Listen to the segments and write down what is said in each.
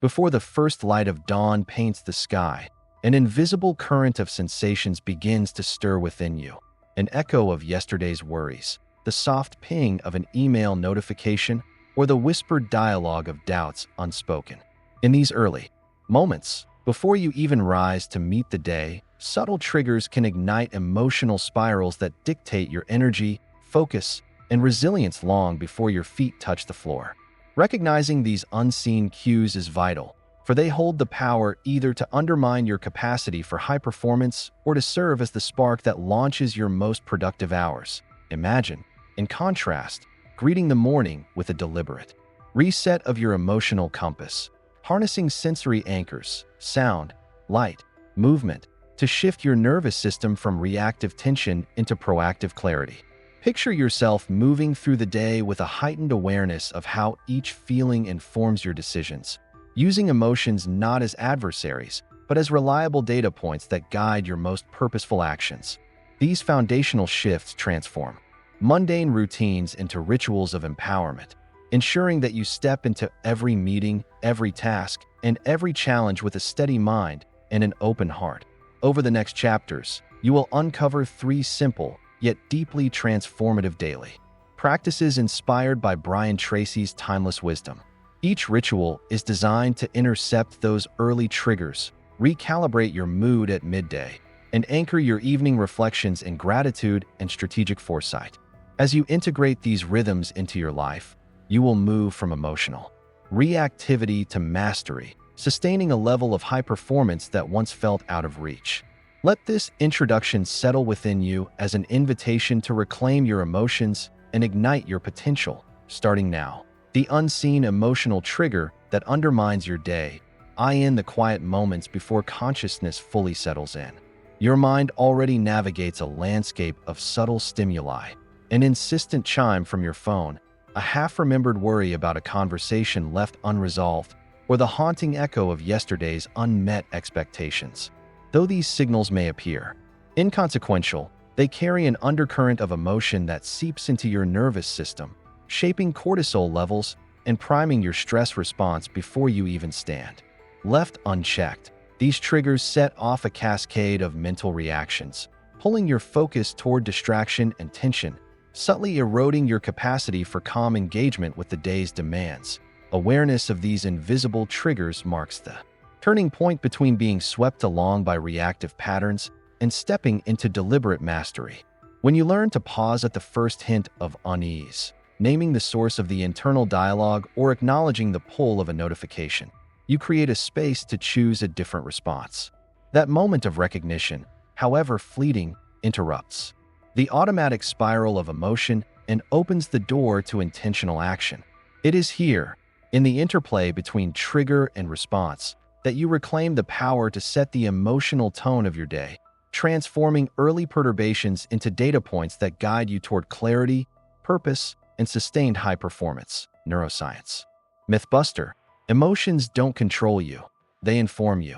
Before the first light of dawn paints the sky, an invisible current of sensations begins to stir within you. An echo of yesterday's worries, the soft ping of an email notification, or the whispered dialogue of doubts unspoken. In these early moments, before you even rise to meet the day, subtle triggers can ignite emotional spirals that dictate your energy, focus, and resilience long before your feet touch the floor. Recognizing these unseen cues is vital, for they hold the power either to undermine your capacity for high performance or to serve as the spark that launches your most productive hours. Imagine, in contrast, greeting the morning with a deliberate reset of your emotional compass, harnessing sensory anchors, sound, light, movement, to shift your nervous system from reactive tension into proactive clarity. Picture yourself moving through the day with a heightened awareness of how each feeling informs your decisions, using emotions not as adversaries, but as reliable data points that guide your most purposeful actions. These foundational shifts transform mundane routines into rituals of empowerment, ensuring that you step into every meeting, every task, and every challenge with a steady mind and an open heart. Over the next chapters, you will uncover 3 simple, yet deeply transformative daily practices inspired by Tracy's timeless wisdom. Each ritual is designed to intercept those early triggers, recalibrate your mood at midday, and anchor your evening reflections in gratitude and strategic foresight. As you integrate these rhythms into your life, you will move from emotional reactivity to mastery, sustaining a level of high performance that once felt out of reach. Let this introduction settle within you as an invitation to reclaim your emotions and ignite your potential, starting now. The unseen emotional trigger that undermines your day, in the quiet moments before consciousness fully settles in. Your mind already navigates a landscape of subtle stimuli, an insistent chime from your phone, a half-remembered worry about a conversation left unresolved, or the haunting echo of yesterday's unmet expectations. Though these signals may appear inconsequential, they carry an undercurrent of emotion that seeps into your nervous system, shaping cortisol levels and priming your stress response before you even stand. Left unchecked, these triggers set off a cascade of mental reactions, pulling your focus toward distraction and tension, subtly eroding your capacity for calm engagement with the day's demands. Awareness of these invisible triggers marks the turning point between being swept along by reactive patterns and stepping into deliberate mastery. When you learn to pause at the first hint of unease, naming the source of the internal dialogue or acknowledging the pull of a notification, you create a space to choose a different response. That moment of recognition, however fleeting, interrupts the automatic spiral of emotion and opens the door to intentional action. It is here, in the interplay between trigger and response, that you reclaim the power to set the emotional tone of your day, transforming early perturbations into data points that guide you toward clarity, purpose, and sustained high performance. Neuroscience. Mythbuster. Emotions don't control you, they inform you.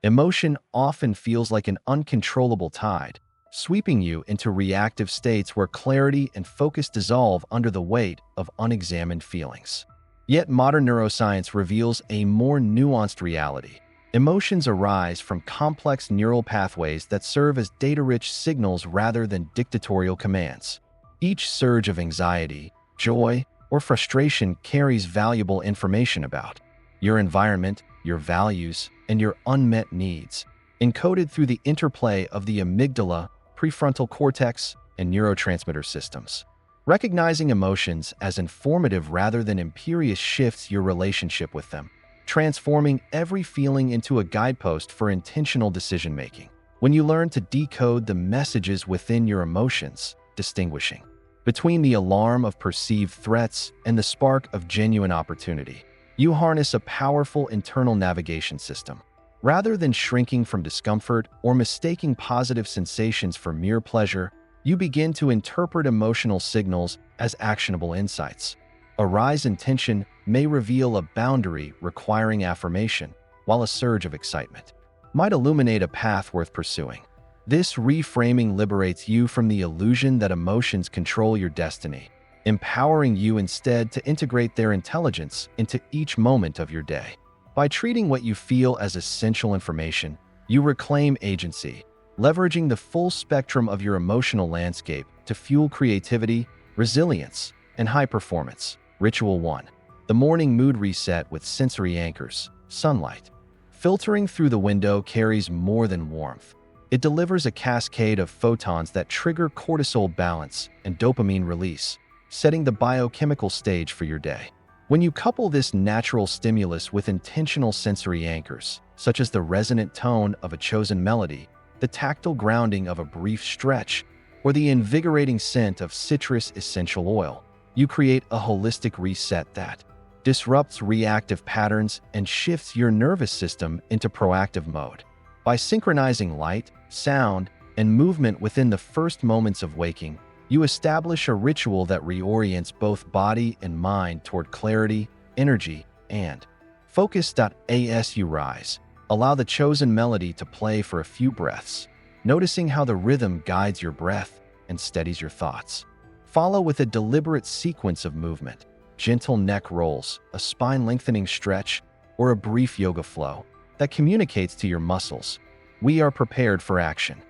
Emotion often feels like an uncontrollable tide, sweeping you into reactive states where clarity and focus dissolve under the weight of unexamined feelings. Yet modern neuroscience reveals a more nuanced reality. Emotions arise from complex neural pathways that serve as data-rich signals rather than dictatorial commands. Each surge of anxiety, joy, or frustration carries valuable information about your environment, your values, and your unmet needs, encoded through the interplay of the amygdala, prefrontal cortex, and neurotransmitter systems. Recognizing emotions as informative rather than imperious shifts your relationship with them, transforming every feeling into a guidepost for intentional decision-making. When you learn to decode the messages within your emotions, distinguishing between the alarm of perceived threats and the spark of genuine opportunity, you harness a powerful internal navigation system. Rather than shrinking from discomfort or mistaking positive sensations for mere pleasure, you begin to interpret emotional signals as actionable insights. A rise in tension may reveal a boundary requiring affirmation, while a surge of excitement might illuminate a path worth pursuing. This reframing liberates you from the illusion that emotions control your destiny, empowering you instead to integrate their intelligence into each moment of your day. By treating what you feel as essential information, you reclaim agency, leveraging the full spectrum of your emotional landscape to fuel creativity, resilience, and high performance. Ritual 1. The morning mood reset with sensory anchors. Sunlight. Filtering through the window carries more than warmth. It delivers a cascade of photons that trigger cortisol balance and dopamine release, setting the biochemical stage for your day. When you couple this natural stimulus with intentional sensory anchors, such as the resonant tone of a chosen melody, the tactile grounding of a brief stretch, or the invigorating scent of citrus essential oil, you create a holistic reset that disrupts reactive patterns and shifts your nervous system into proactive mode. By synchronizing light, sound, and movement within the first moments of waking, you establish a ritual that reorients both body and mind toward clarity, energy, and focus. As you rise, allow the chosen melody to play for a few breaths, noticing how the rhythm guides your breath and steadies your thoughts. Follow with a deliberate sequence of movement, gentle neck rolls, a spine-lengthening stretch, or a brief yoga flow that communicates to your muscles, we are prepared for action.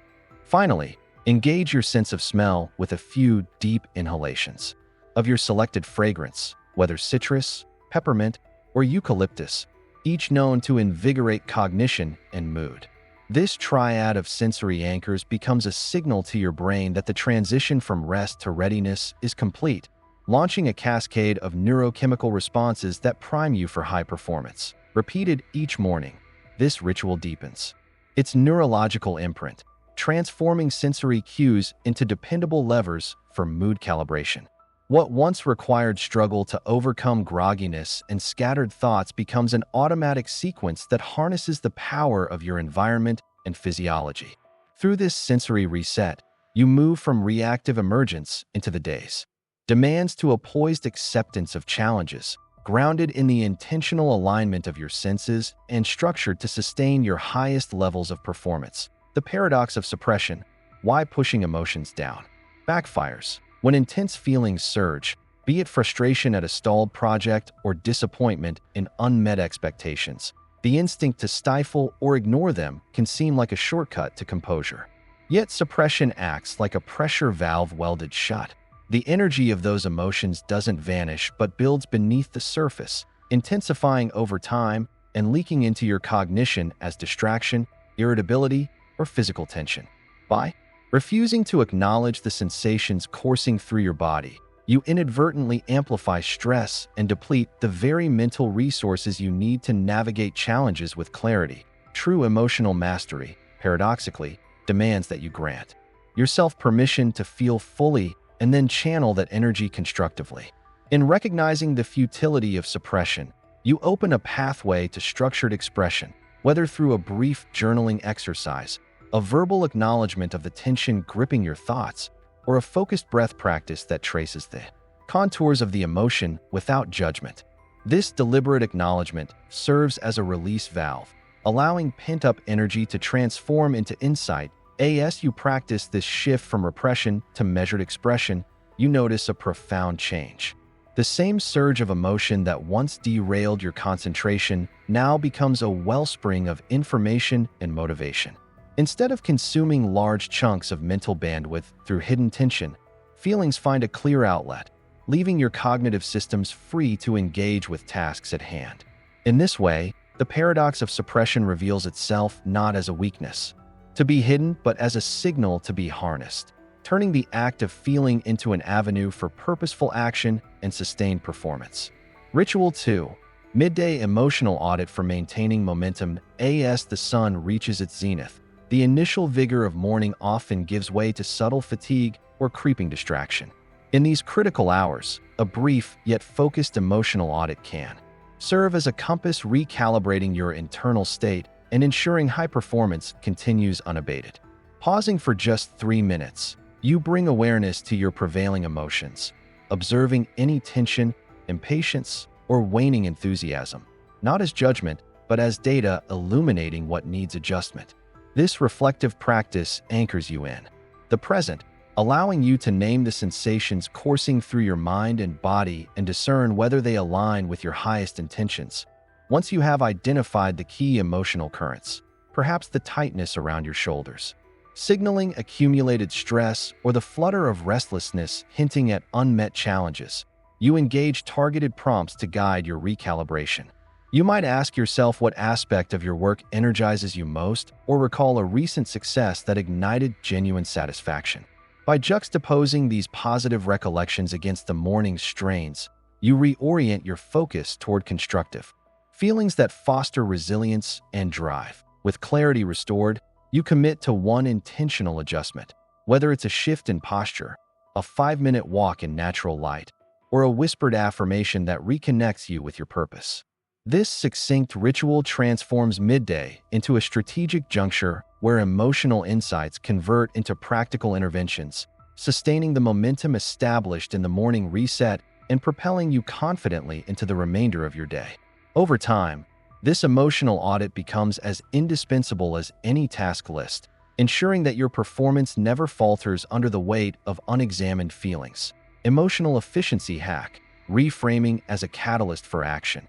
Finally, engage your sense of smell with a few deep inhalations of your selected fragrance, whether citrus, peppermint, or eucalyptus, each known to invigorate cognition and mood. This triad of sensory anchors becomes a signal to your brain that the transition from rest to readiness is complete, launching a cascade of neurochemical responses that prime you for high performance. Repeated each morning, this ritual deepens its neurological imprint, transforming sensory cues into dependable levers for mood calibration. What once required struggle to overcome grogginess and scattered thoughts becomes an automatic sequence that harnesses the power of your environment and physiology. Through this sensory reset, you move from reactive emergence into the day's demands to a poised acceptance of challenges, grounded in the intentional alignment of your senses and structured to sustain your highest levels of performance. The paradox of suppression, why pushing emotions down, backfires. When intense feelings surge, be it frustration at a stalled project or disappointment in unmet expectations, the instinct to stifle or ignore them can seem like a shortcut to composure. Yet suppression acts like a pressure valve welded shut. The energy of those emotions doesn't vanish but builds beneath the surface, intensifying over time and leaking into your cognition as distraction, irritability, or physical tension. By refusing to acknowledge the sensations coursing through your body, you inadvertently amplify stress and deplete the very mental resources you need to navigate challenges with clarity. True emotional mastery, paradoxically, demands that you grant yourself permission to feel fully and then channel that energy constructively. In recognizing the futility of suppression, you open a pathway to structured expression, whether through a brief journaling exercise, a verbal acknowledgement of the tension gripping your thoughts, or a focused breath practice that traces the contours of the emotion without judgment. This deliberate acknowledgement serves as a release valve, allowing pent-up energy to transform into insight. As you practice this shift from repression to measured expression, you notice a profound change. The same surge of emotion that once derailed your concentration now becomes a wellspring of information and motivation. Instead of consuming large chunks of mental bandwidth through hidden tension, feelings find a clear outlet, leaving your cognitive systems free to engage with tasks at hand. In this way, the paradox of suppression reveals itself not as a weakness to be hidden, but as a signal to be harnessed, turning the act of feeling into an avenue for purposeful action and sustained performance. Ritual 2. Midday emotional audit for maintaining momentum. As the sun reaches its zenith, the initial vigor of morning often gives way to subtle fatigue or creeping distraction. In these critical hours, a brief yet focused emotional audit can serve as a compass, recalibrating your internal state and ensuring high performance continues unabated. Pausing for just 3 minutes, you bring awareness to your prevailing emotions, observing any tension, impatience, or waning enthusiasm, not as judgment, but as data illuminating what needs adjustment. This reflective practice anchors you in the present, allowing you to name the sensations coursing through your mind and body and discern whether they align with your highest intentions. Once you have identified the key emotional currents, perhaps the tightness around your shoulders, signaling accumulated stress, or the flutter of restlessness hinting at unmet challenges, you engage targeted prompts to guide your recalibration. You might ask yourself what aspect of your work energizes you most, or recall a recent success that ignited genuine satisfaction. By juxtaposing these positive recollections against the morning's strains, you reorient your focus toward constructive feelings that foster resilience and drive. With clarity restored, you commit to one intentional adjustment, whether it's a shift in posture, a 5-minute walk in natural light, or a whispered affirmation that reconnects you with your purpose. This succinct ritual transforms midday into a strategic juncture where emotional insights convert into practical interventions, sustaining the momentum established in the morning reset and propelling you confidently into the remainder of your day. Over time, this emotional audit becomes as indispensable as any task list, ensuring that your performance never falters under the weight of unexamined feelings. Emotional efficiency hack: reframing as a catalyst for action.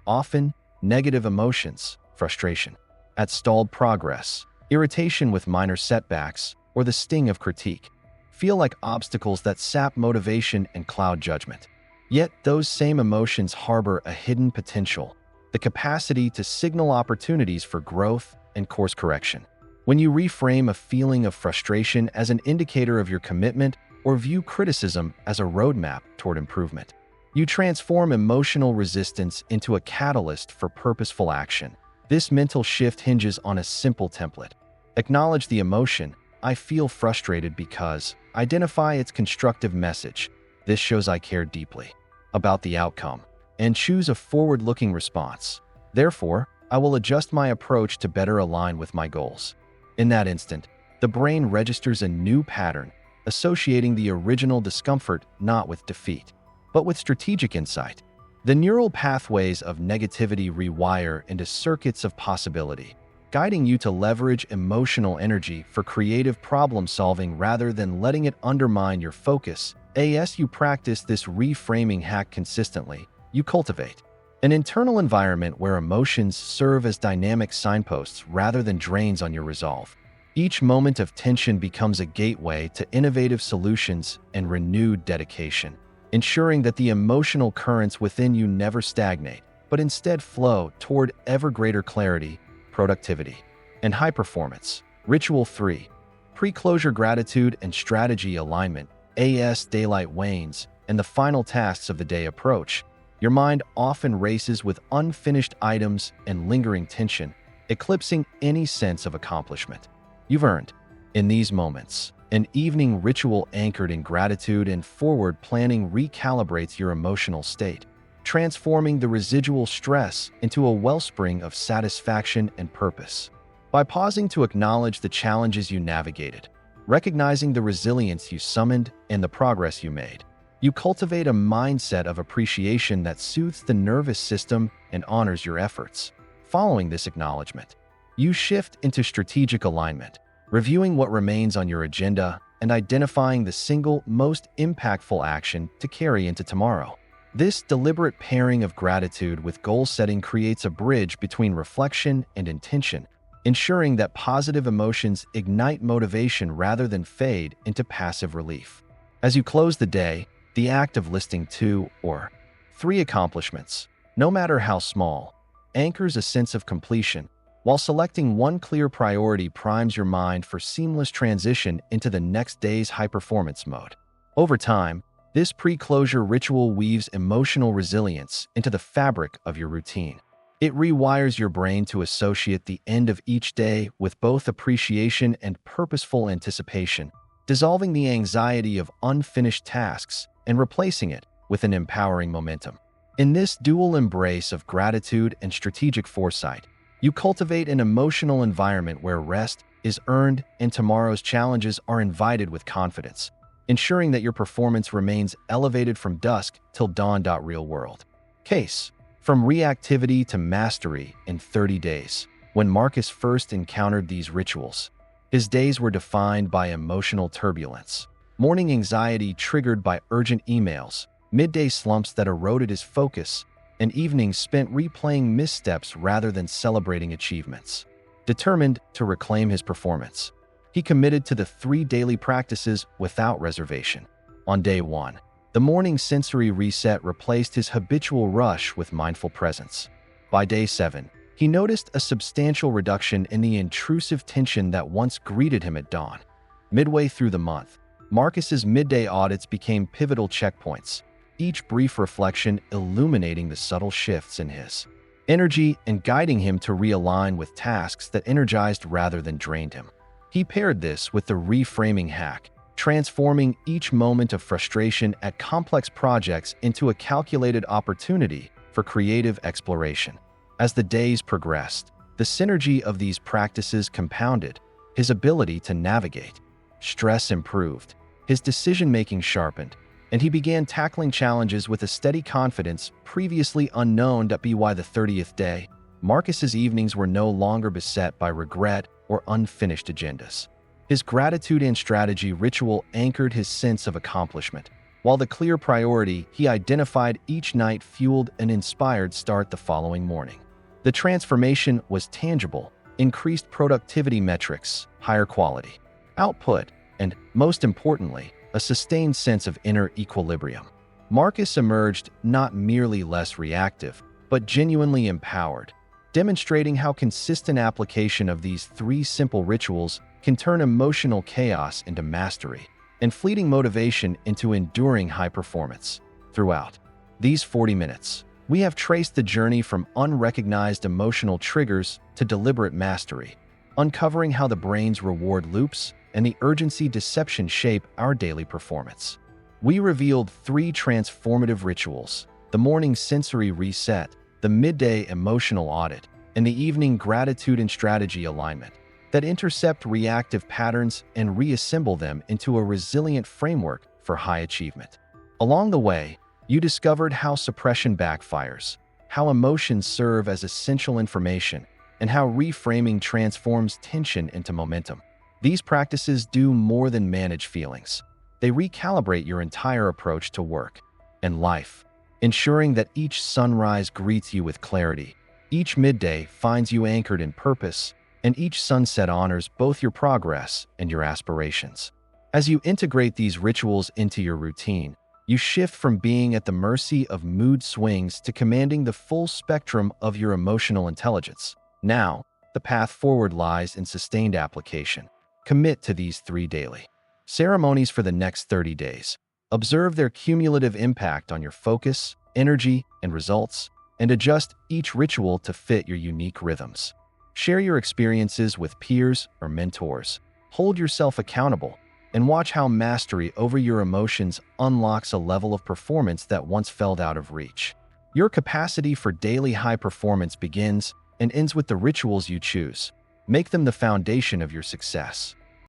Often, negative emotions, frustration at stalled progress, irritation with minor setbacks, or the sting of critique feel like obstacles that sap motivation and cloud judgment. Yet those same emotions harbor a hidden potential, the capacity to signal opportunities for growth and course correction. When you reframe a feeling of frustration as an indicator of your commitment or view criticism as a roadmap toward improvement, you transform emotional resistance into a catalyst for purposeful action. This mental shift hinges on a simple template. Acknowledge the emotion, I feel frustrated because, identify its constructive message. This shows I care deeply about the outcome, and choose a forward-looking response. Therefore, I will adjust my approach to better align with my goals. In that instant, the brain registers a new pattern, associating the original discomfort not with defeat, but with strategic insight. The neural pathways of negativity rewire into circuits of possibility, guiding you to leverage emotional energy for creative problem-solving rather than letting it undermine your focus. As you practice this reframing hack consistently, you cultivate an internal environment where emotions serve as dynamic signposts rather than drains on your resolve. Each moment of tension becomes a gateway to innovative solutions and renewed dedication, ensuring that the emotional currents within you never stagnate, but instead flow toward ever greater clarity, productivity, and high performance. Ritual 3. Pre-closure gratitude and strategy alignment. As daylight wanes and the final tasks of the day approach, your mind often races with unfinished items and lingering tension, eclipsing any sense of accomplishment you've earned. In these moments, an evening ritual anchored in gratitude and forward planning recalibrates your emotional state, transforming the residual stress into a wellspring of satisfaction and purpose. By pausing to acknowledge the challenges you navigated, recognizing the resilience you summoned and the progress you made, you cultivate a mindset of appreciation that soothes the nervous system and honors your efforts. Following this acknowledgement, you shift into strategic alignment, reviewing what remains on your agenda and identifying the single most impactful action to carry into tomorrow. This deliberate pairing of gratitude with goal setting creates a bridge between reflection and intention, ensuring that positive emotions ignite motivation rather than fade into passive relief. As you close the day, the act of listing 2 or 3 accomplishments, no matter how small, anchors a sense of completion, while selecting one clear priority primes your mind for seamless transition into the next day's high-performance mode. Over time, this pre-closure ritual weaves emotional resilience into the fabric of your routine. It rewires your brain to associate the end of each day with both appreciation and purposeful anticipation, dissolving the anxiety of unfinished tasks and replacing it with an empowering momentum. In this dual embrace of gratitude and strategic foresight, you cultivate an emotional environment where rest is earned and tomorrow's challenges are invited with confidence, ensuring that your performance remains elevated from dusk till dawn. Real world case: from reactivity to mastery in 30 days. When Marcus first encountered these rituals, his days were defined by emotional turbulence, morning anxiety triggered by urgent emails, midday slumps that eroded his focus, and evenings spent replaying missteps rather than celebrating achievements. Determined to reclaim his performance, he committed to the 3 daily practices without reservation. On day 1, the morning sensory reset replaced his habitual rush with mindful presence. By day 7, he noticed a substantial reduction in the intrusive tension that once greeted him at dawn. Midway through the month, Marcus's midday audits became pivotal checkpoints, each brief reflection illuminating the subtle shifts in his energy and guiding him to realign with tasks that energized rather than drained him. He paired this with the reframing hack, transforming each moment of frustration at complex projects into a calculated opportunity for creative exploration. As the days progressed, the synergy of these practices compounded. His ability to navigate stress improved, his decision-making sharpened, and he began tackling challenges with a steady confidence previously unknown. By the 30th day, Marcus's evenings were no longer beset by regret or unfinished agendas. His gratitude and strategy ritual anchored his sense of accomplishment, while the clear priority he identified each night fueled an inspired start the following morning. The transformation was tangible, increased productivity metrics, higher quality output, and, most importantly, a sustained sense of inner equilibrium. Marcus emerged not merely less reactive, but genuinely empowered, demonstrating how consistent application of these 3 simple rituals can turn emotional chaos into mastery and fleeting motivation into enduring high performance. Throughout these 40 minutes, we have traced the journey from unrecognized emotional triggers to deliberate mastery, uncovering how the brain's reward loops and the urgency deception shape our daily performance. We revealed 3 transformative rituals: the morning sensory reset, the midday emotional audit, and the evening gratitude and strategy alignment that intercept reactive patterns and reassemble them into a resilient framework for high achievement. Along the way, you discovered how suppression backfires, how emotions serve as essential information, and how reframing transforms tension into momentum. These practices do more than manage feelings. They recalibrate your entire approach to work and life, ensuring that each sunrise greets you with clarity, each midday finds you anchored in purpose, and each sunset honors both your progress and your aspirations. As you integrate these rituals into your routine, you shift from being at the mercy of mood swings to commanding the full spectrum of your emotional intelligence. Now, the path forward lies in sustained application. Commit to these 3 daily ceremonies for the next 30 days. Observe their cumulative impact on your focus, energy, and results, and adjust each ritual to fit your unique rhythms. Share your experiences with peers or mentors. Hold yourself accountable, and watch how mastery over your emotions unlocks a level of performance that once felt out of reach. Your capacity for daily high performance begins and ends with the rituals you choose. Make them the foundation of your success.